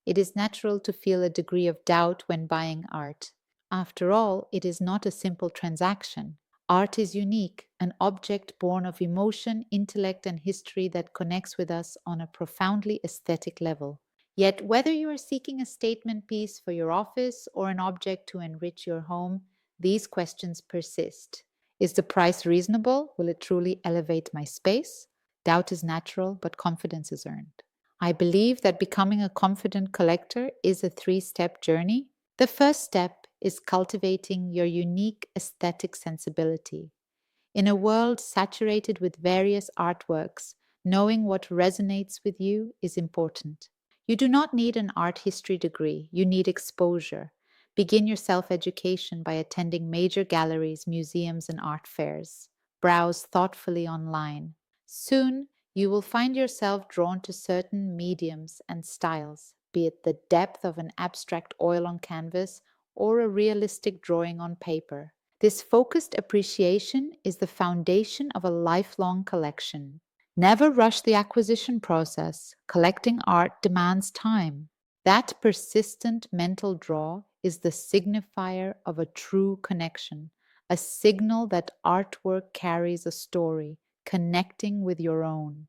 it is natural to feel a degree of doubt when buying art. After all, it is not a simple transaction. Art is unique, an object born of emotion, intellect, and history that connects with us on a profoundly aesthetic level. Yet, whether you are seeking a statement piece for your office or an object to enrich your home, these questions persist. Is the price reasonable? Will it truly elevate my space? Doubt is natural, but confidence is earned. I believe that becoming a confident collector is a three-step journey. The first step is cultivating your unique aesthetic sensibility. In a world saturated with various artworks, knowing what resonates with you is important. You do not need an art history degree, you need exposure. Begin your self education by attending major galleries, museums, and art fairs. Browse thoughtfully online. Soon, you will find yourself drawn to certain mediums and styles, be it the depth of an abstract oil on canvas or a realistic drawing on paper. This focused appreciation is the foundation of a lifelong collection. Never rush the acquisition process. Collecting art demands time. That persistent mental draw is the signifier of a true connection, a signal that artwork carries a story, connecting with your own.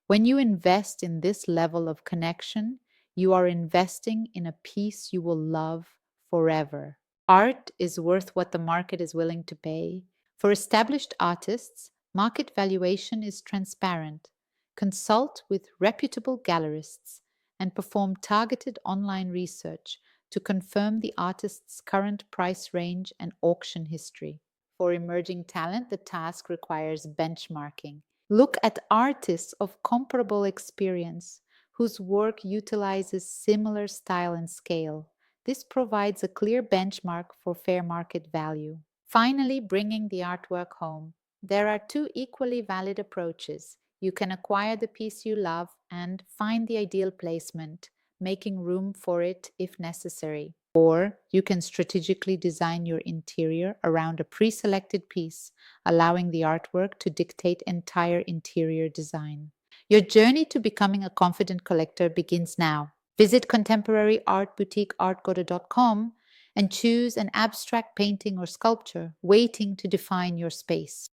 When you invest in this level of connection, you are investing in a piece you will love forever. Art is worth what the market is willing to pay. For established artists, market valuation is transparent. Consult with reputable gallerists and perform targeted online research to confirm the artist's current price range and auction history. For emerging talent, the task requires benchmarking. Look at artists of comparable experience whose work utilizes similar style and scale. This provides a clear benchmark for fair market value. Finally, bringing the artwork home. There are two equally valid approaches. You can acquire the piece you love and find the ideal placement, making room for it if necessary. Or you can strategically design your interior around a pre-selected piece, allowing the artwork to dictate entire interior design. Your journey to becoming a confident collector begins now. Visit contemporary art boutique artgoda.com and choose an abstract painting or sculpture waiting to define your space.